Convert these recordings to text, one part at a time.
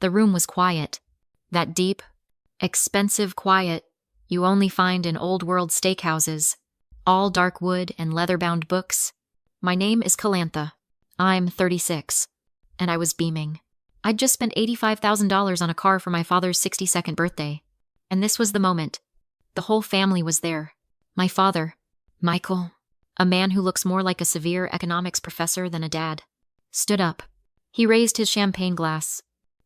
The room was quiet. That deep, expensive quiet you only find in old-world steakhouses. All dark wood and leather-bound books. My name is Calantha. I'm 36. And I was beaming. I'd just spent $85,000 on a car for my father's 62nd birthday. And this was the moment. The whole family was there. My father, Michael, a man who looks more like a severe economics professor than a dad, stood up. He raised his champagne glass.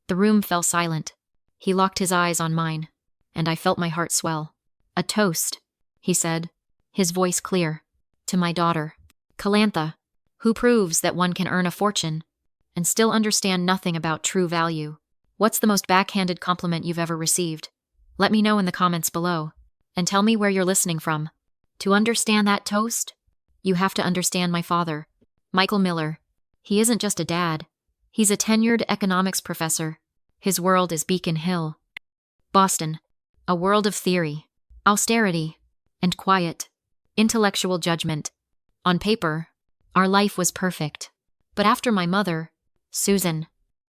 The room fell silent. He locked his eyes on mine, and I felt my heart swell. A toast, he said, his voice clear, to my daughter, Calantha, who proves that one can earn a fortune and still understand nothing about true value. What's the most backhanded compliment you've ever received? Let me know in the comments below, and tell me where you're listening from. To understand that toast, you have to understand my father, Michael Miller. He isn't just a dad. He's a tenured economics professor. His world is Beacon Hill, Boston, a world of theory, austerity, and quiet, intellectual judgment. On paper, our life was perfect. But after my mother, Susan,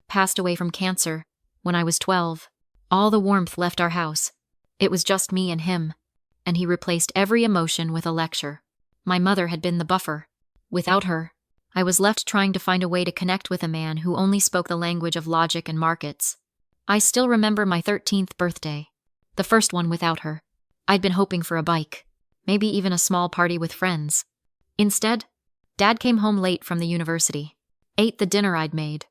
passed away from cancer when I was 12, all the warmth left our house. It was just me and him, and he replaced every emotion with a lecture. My mother had been the buffer. Without her, I was left trying to find a way to connect with a man who only spoke the language of logic and markets. I still remember my 13th birthday, the first one without her. I'd been hoping for a bike, maybe even a small party with friends. Instead, Dad came home late from the university, ate the dinner I'd made,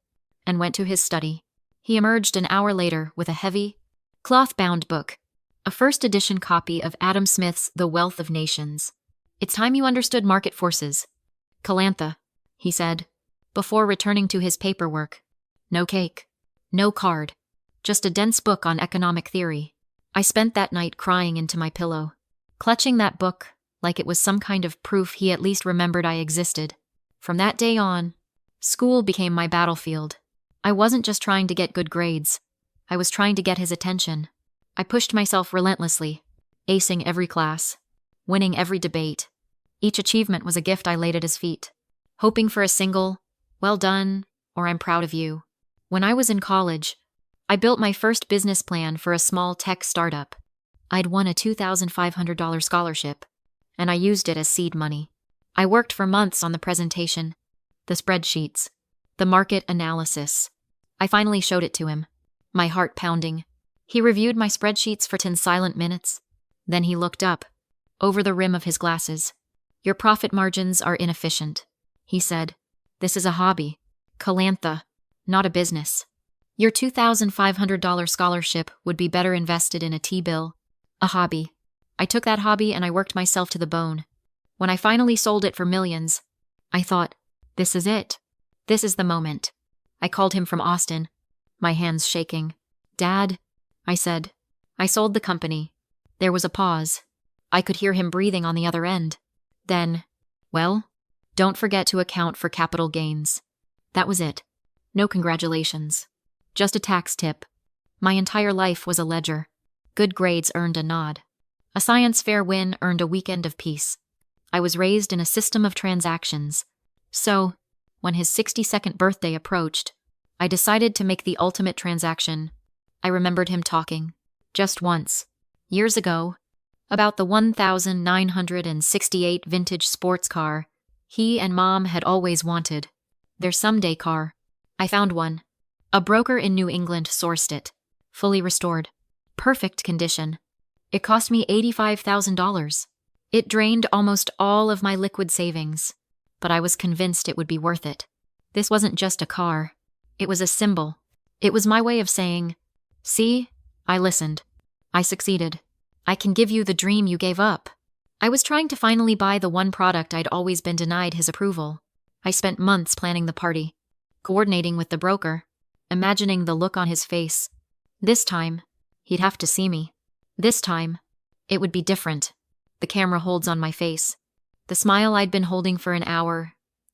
and went to his study. He emerged an hour later with a heavy, cloth-bound book, a first edition copy of Adam Smith's The Wealth of Nations. It's time you understood market forces, Calantha, he said, before returning to his paperwork. No cake, no card, just a dense book on economic theory. I spent that night crying into my pillow, clutching that book like it was some kind of proof he at least remembered I existed. From that day on, school became my battlefield. I wasn't just trying to get good grades. I was trying to get his attention. I pushed myself relentlessly, acing every class, winning every debate. Each achievement was a gift I laid at his feet, hoping for a single, "Well done," or "I'm proud of you." When I was in college, I built my first business plan for a small tech startup. I'd won a $2,500 scholarship, and I used it as seed money. I worked for months on the presentation, the spreadsheets, the market analysis. I finally showed it to him, my heart pounding. He reviewed my spreadsheets for 10 silent minutes. Then he looked up, over the rim of his glasses. "Your profit margins are inefficient," he said. "This is a hobby, Calantha, not a business. Your $2,500 scholarship would be better invested in a T-bill, a hobby." I took that hobby and I worked myself to the bone. When I finally sold it for millions, I thought, this is it. This is the moment. I called him from Austin, my hands shaking. "Dad," I said, "I sold the company." There was a pause. I could hear him breathing on the other end. Then, "Well, don't forget to account for capital gains." That was it. No congratulations. Just a tax tip. My entire life was a ledger. Good grades earned a nod. A science fair win earned a weekend of peace. I was raised in a system of transactions. So, when his 62nd birthday approached, I decided to make the ultimate transaction. I remembered him talking, just once, years ago, about the 1968 vintage sports car he and Mom had always wanted. Their someday car. I found one. A broker in New England sourced it, fully restored, perfect condition. It cost me $85,000. It drained almost all of my liquid savings, but I was convinced it would be worth it. This wasn't just a car. It was a symbol. It was my way of saying, "See, I listened. I succeeded. I can give you the dream you gave up." I was trying to finally buy the one product I'd always been denied his approval. I spent months planning the party, coordinating with the broker, imagining the look on his face. This time, he'd have to see me. This time, it would be different. The camera holds on my face. The smile I'd been holding for an hour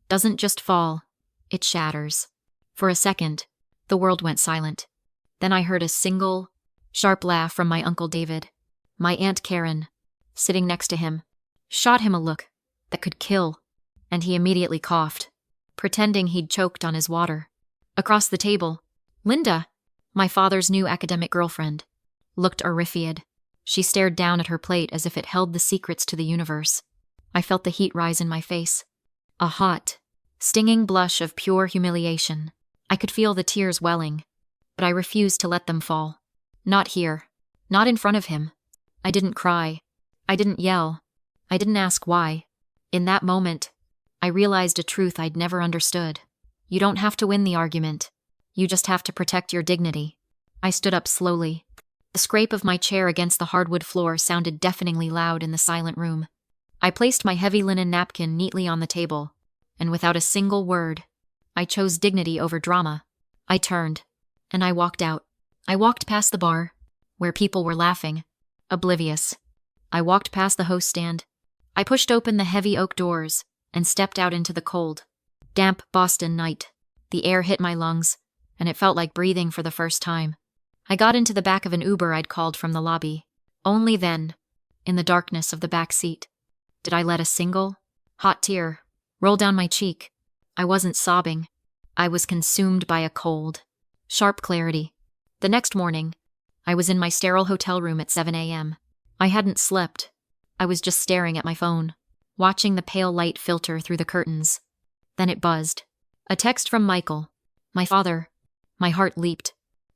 doesn't just fall, it shatters. For a second, the world went silent. Then I heard a single, sharp laugh from my Uncle David. My Aunt Karen, sitting next to him, shot him a look that could kill, and he immediately coughed, pretending he'd choked on his water. Across the table, "Linda, My father's new academic girlfriend. Looked horrified. She stared down at her plate as if it held the secrets to the universe. I felt the heat rise in my face. A hot, stinging blush of pure humiliation. I could feel the tears welling, but I refused to let them fall. Not here. Not in front of him. I didn't cry. I didn't yell. I didn't ask why. In that moment, I realized a truth I'd never understood. You don't have to win the argument. You just have to protect your dignity. I stood up slowly. The scrape of my chair against the hardwood floor sounded deafeningly loud in the silent room. I placed my heavy linen napkin neatly on the table, and without a single word, I chose dignity over drama. I turned, and I walked out. I walked past the bar, where people were laughing, oblivious. I walked past the host stand. I pushed open the heavy oak doors and stepped out into the cold, damp Boston night. The air hit my lungs, and it felt like breathing for the first time. I got into the back of an Uber I'd called from the lobby. Only then, in the darkness of the back seat, did I let a single, hot tear roll down my cheek. I wasn't sobbing. I was consumed by a cold, sharp clarity. The next morning, I was in my sterile hotel room at 7 a.m. I hadn't slept. I was just staring at my phone, watching the pale light filter through the curtains. Then it buzzed. A text from Michael, my father. My heart leaped.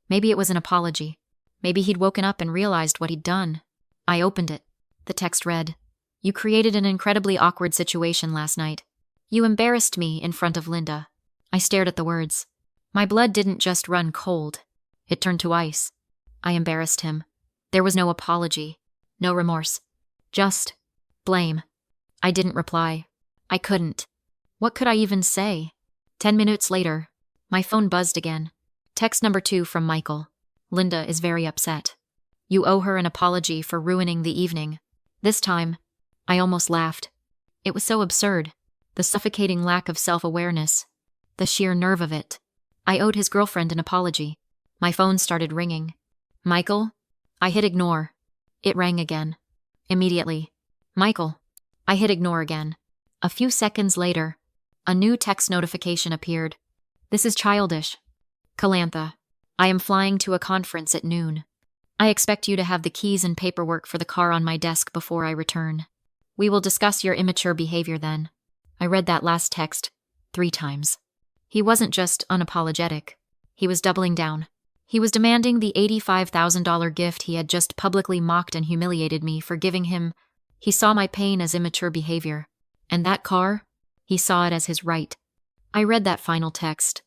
Maybe it was an apology. Maybe he'd woken up and realized what he'd done. I opened it. The text read, "You created an incredibly awkward situation last night. You embarrassed me in front of Linda." I stared at the words. My blood didn't just run cold. It turned to ice. I embarrassed him. There was no apology, no remorse. Just blame. I didn't reply. I couldn't. What could I even say? 10 minutes later, my phone buzzed again. Text number 2 from Michael. "Linda is very upset. You owe her an apology for ruining the evening." This time, I almost laughed. It was so absurd. The suffocating lack of self-awareness. The sheer nerve of it. I owed his girlfriend an apology. My phone started ringing. "Michael?" I hit ignore. It rang again. Immediately. "Michael." I hit ignore again. A few seconds later, a new text notification appeared. "This is childish. Calantha, I am flying to a conference at noon. I expect you to have the keys and paperwork for the car on my desk before I return. We will discuss your immature behavior then." I read that last text 3 times. He wasn't just unapologetic. He was doubling down. He was demanding the $85,000 gift he had just publicly mocked and humiliated me for giving him. He saw my pain as immature behavior. And that car, he saw it as his right. I read that final text.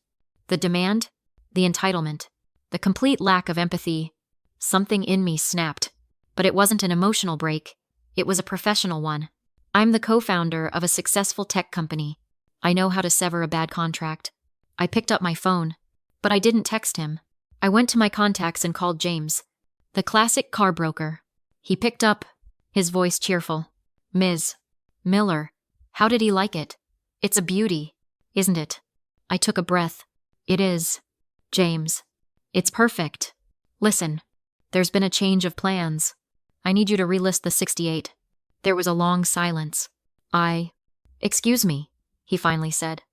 The demand, the entitlement, the complete lack of empathy. Something in me snapped. But it wasn't an emotional break. It was a professional one. I'm the co-founder of a successful tech company. I know how to sever a bad contract. I picked up my phone, but I didn't text him. I went to my contacts and called James, the classic car broker. He picked up, his voice cheerful. "Ms. Miller, how did he like it? It's a beauty, isn't it?" I took a breath. "It is, James. It's perfect. Listen, there's been a change of plans. I need you to relist the 68. There was a long silence. Excuse me," he finally said.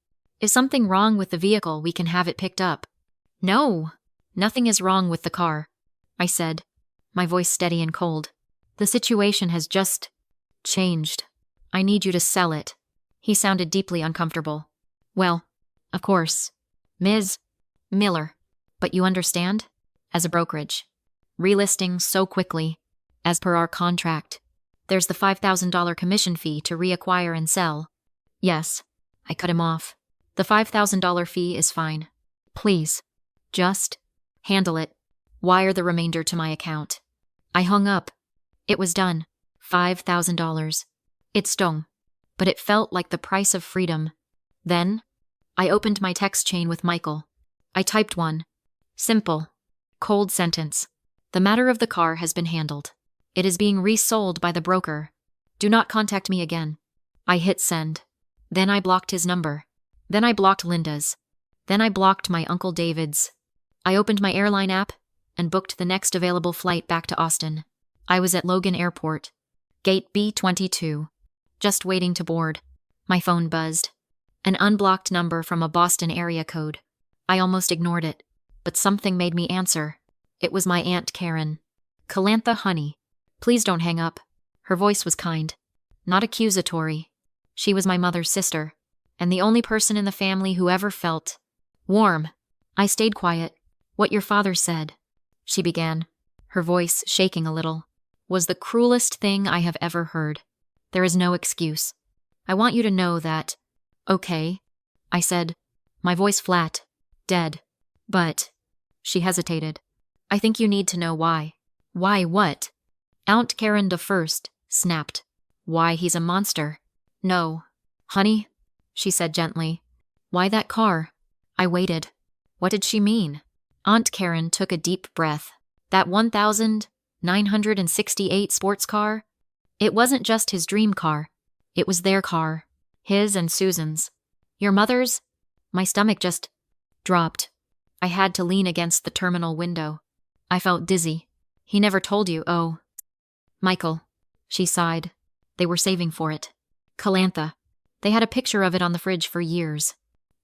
"Is something wrong with the vehicle? We can have it picked up." "No, nothing is wrong with the car," I said, my voice steady and cold. "The situation has just changed. I need you to sell it." He sounded deeply uncomfortable. "Well, of course, Ms. Miller, but you understand? As a brokerage, relisting so quickly, as per our contract, there's the $5,000 commission fee to reacquire and sell." "Yes," I cut him off. "The $5,000 fee is fine. Please, just handle it. Wire the remainder to my account." I hung up. It was done. $5,000. It stung, but it felt like the price of freedom. Then, I opened my text chain with Michael. I typed one. Simple, cold sentence. "The matter of the car has been handled. It is being resold by the broker. Do not contact me again." I hit send. Then I blocked his number. Then I blocked Linda's. Then I blocked my Uncle David's. I opened my airline app and booked the next available flight back to Austin. I was at Logan Airport, gate B22, just waiting to board. My phone buzzed. An unblocked number from a Boston area code. I almost ignored it. but something made me answer. It was my Aunt Karen. "Calantha, honey, please don't hang up." Her voice was kind, not accusatory. She was my mother's sister, and the only person in the family who ever felt warm. I stayed quiet. "What your father said," she began, her voice shaking a little, "was the cruelest thing I have ever heard. There is no excuse. I want you to know that." "Okay," I said, my voice flat, dead. "But," she hesitated, "I think you need to know why." "Why what?" Aunt Karen the first snapped. "Why he's a monster." "No, honey," she said gently. "Why that car?" I waited. What did she mean? Aunt Karen took a deep breath. "That 1968 sports car? It wasn't just his dream car. It was their car. His and Susan's. Your mother's?" My stomach just dropped. I had to lean against the terminal window. I felt dizzy. "He never told you, oh." "Michael," she sighed. "They were saving for it. Calantha. They had a picture of it on the fridge for years.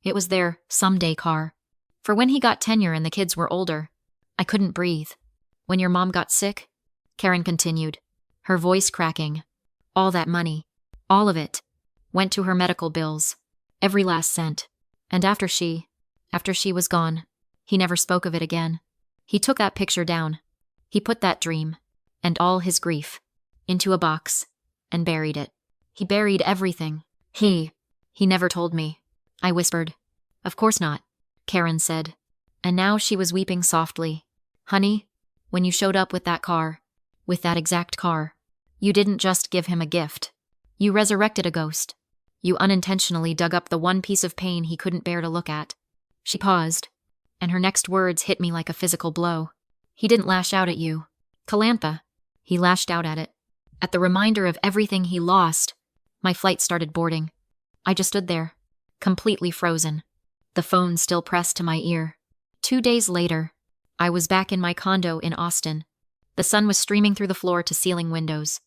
It was their someday car. For when he got tenure and the kids were older." I couldn't breathe. "When your mom got sick," Karen continued, her voice cracking, "all that money, all of it, went to her medical bills. Every last cent. And after she was gone, he never spoke of it again. He took that picture down. He put that dream, and all his grief, into a box, and buried it. He buried everything. He never told me." I whispered. "Of course not," Karen said. And now she was weeping softly. "Honey, when you showed up with that car, with that exact car, you didn't just give him a gift. You resurrected a ghost. You unintentionally dug up the one piece of pain he couldn't bear to look at." She paused, and her next words hit me like a physical blow. "He didn't lash out at you, Calantha. He lashed out at it. At the reminder of everything he lost." My flight started boarding. I just stood there, completely frozen, the phone still pressed to my ear. 2 days later, I was back in my condo in Austin. The sun was streaming through the floor-to-ceiling windows,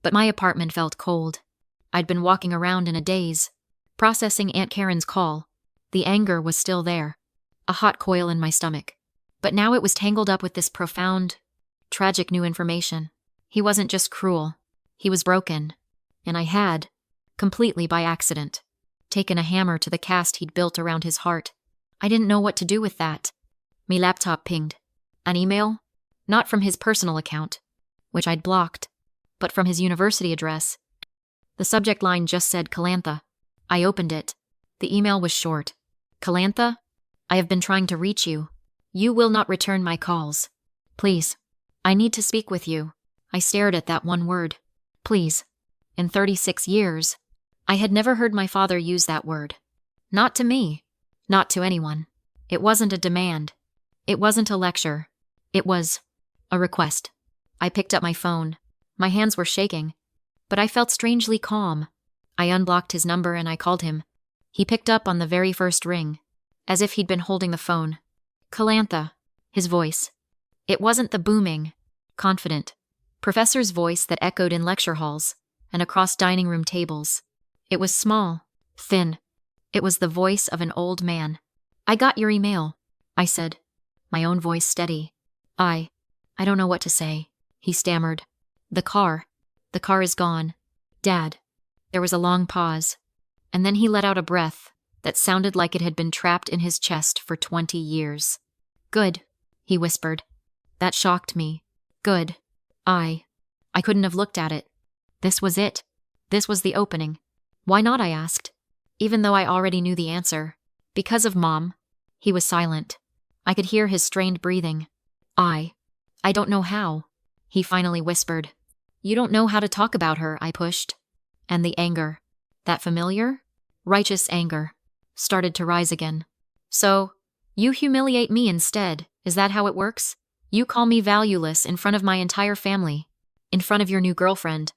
but my apartment felt cold. I'd been walking around in a daze, processing Aunt Karen's call. The anger was still there, a hot coil in my stomach. But now it was tangled up with this profound, tragic new information. He wasn't just cruel, he was broken. And I had, completely by accident, taken a hammer to the cast he'd built around his heart. I didn't know what to do with that. My laptop pinged. An email? Not from his personal account, which I'd blocked, but from his university address. The subject line just said Calantha. I opened it. The email was short. "Calantha, I have been trying to reach you. You will not return my calls. Please, I need to speak with you." I stared at that one word. Please. In 36 years, I had never heard my father use that word. Not to me. Not to anyone. It wasn't a demand. It wasn't a lecture. It was a request. I picked up my phone. My hands were shaking, but I felt strangely calm. I unblocked his number and I called him. He picked up on the very first ring, as if he'd been holding the phone. "Calantha," his voice. It wasn't the booming, confident professor's voice that echoed in lecture halls and across dining room tables. It was small, thin. It was the voice of an old man. "I got your email," I said, my own voice steady. I don't know what to say," he stammered. The car is gone. Dad." There was a long pause, and then he let out a breath that sounded like it had been trapped in his chest for 20 years. "Good," he whispered. That shocked me. Good. I couldn't have looked at it. This was it. This was the opening. "Why not?" I asked, even though I already knew the answer. "Because of Mom." He was silent. I could hear his strained breathing. I don't know how," he finally whispered. "You don't know how to talk about her," I pushed. And the anger, that familiar, righteous anger, started to rise again. "So, you humiliate me instead, is that how it works? You call me valueless in front of my entire family, in front of your new girlfriend.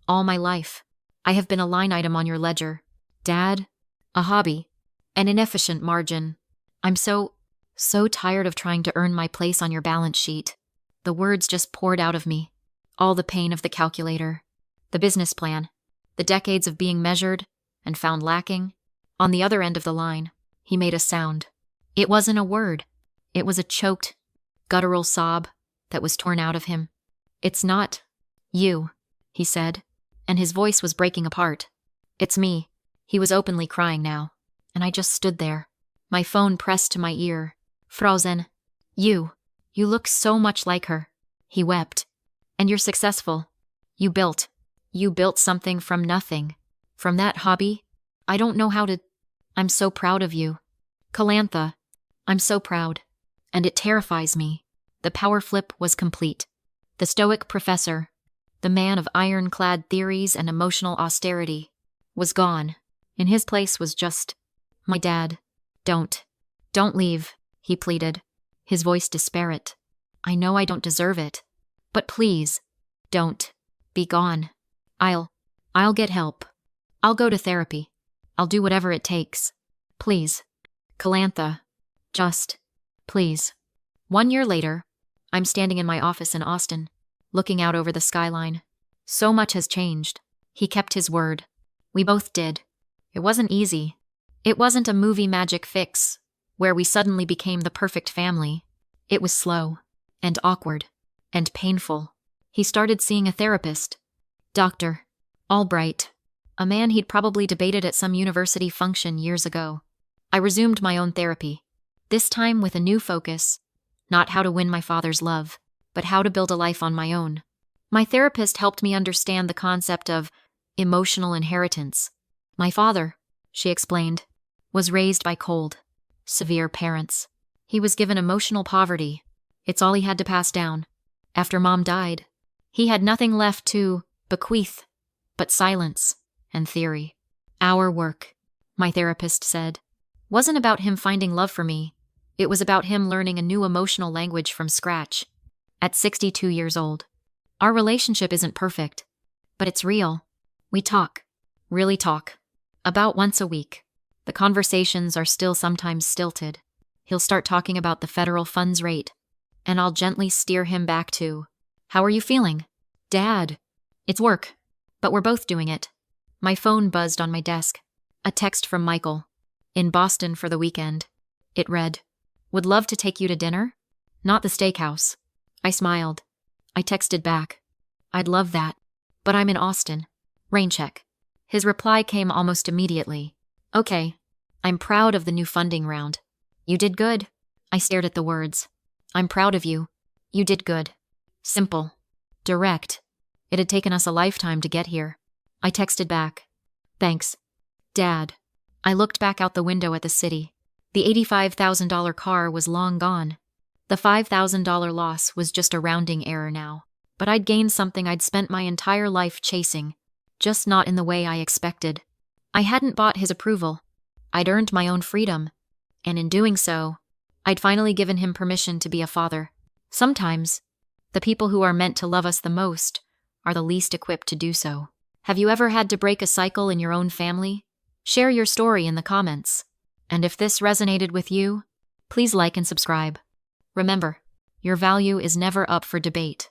All my life, I have been a line item on your ledger. Dad, a hobby, an inefficient margin. I'm so tired of trying to earn my place on your balance sheet." The words just poured out of me. All the pain of the calculator, the business plan, the decades of being measured and found lacking. On the other end of the line, he made a sound. It wasn't a word. It was a choked, guttural sob that was torn out of him. "It's not you," he said, and his voice was breaking apart. "It's me." He was openly crying now, and I just stood there, my phone pressed to my ear. "Frozen. You look so much like her." He wept. "And you're successful. You built something from nothing. From that hobby. I don't know how to. I'm so proud of you. Calantha, I'm so proud. And it terrifies me." The power flip was complete. The stoic professor, the man of ironclad theories and emotional austerity, was gone. In his place was just my dad. Don't leave," he pleaded, his voice disparate. "I know I don't deserve it. But please, don't be gone. I'll get help. I'll go to therapy. I'll do whatever it takes. Please. Calantha. Just, please." 1 year later, I'm standing in my office in Austin, looking out over the skyline. So much has changed. He kept his word. We both did. It wasn't easy. It wasn't a movie magic fix, where we suddenly became the perfect family. It was slow, and awkward, and painful. He started seeing a therapist. Dr. Albright, a man he'd probably debated at some university function years ago. I resumed my own therapy, this time with a new focus, not how to win my father's love, but how to build a life on my own. My therapist helped me understand the concept of emotional inheritance. My father, she explained, was raised by cold, severe parents. He was given emotional poverty. It's all he had to pass down. After Mom died, he had nothing left to bequeath but silence and theory. Our work, my therapist said, wasn't about him finding love for me. It was about him learning a new emotional language from scratch. At 62 years old, our relationship isn't perfect, but it's real. We talk, really talk, about once a week. The conversations are still sometimes stilted. He'll start talking about the federal funds rate, and I'll gently steer him back to, "How are you feeling?" "Dad, it's work, but we're both doing it." My phone buzzed on my desk. A text from Michael. "In Boston for the weekend." It read, "Would love to take you to dinner? Not the steakhouse." I smiled. I texted back, "I'd love that, but I'm in Austin. Rain check." His reply came almost immediately. "Okay, I'm proud of the new funding round. You did good." I stared at the words. "I'm proud of you. You did good." Simple. Direct. It had taken us a lifetime to get here. I texted back, "Thanks, Dad." I looked back out the window at the city. The $85,000 car was long gone. The $5,000 loss was just a rounding error now. But I'd gained something I'd spent my entire life chasing, just not in the way I expected. I hadn't bought his approval. I'd earned my own freedom, and in doing so, I'd finally given him permission to be a father. Sometimes, the people who are meant to love us the most are the least equipped to do so. Have you ever had to break a cycle in your own family? Share your story in the comments. And if this resonated with you, please like and subscribe. Remember, your value is never up for debate.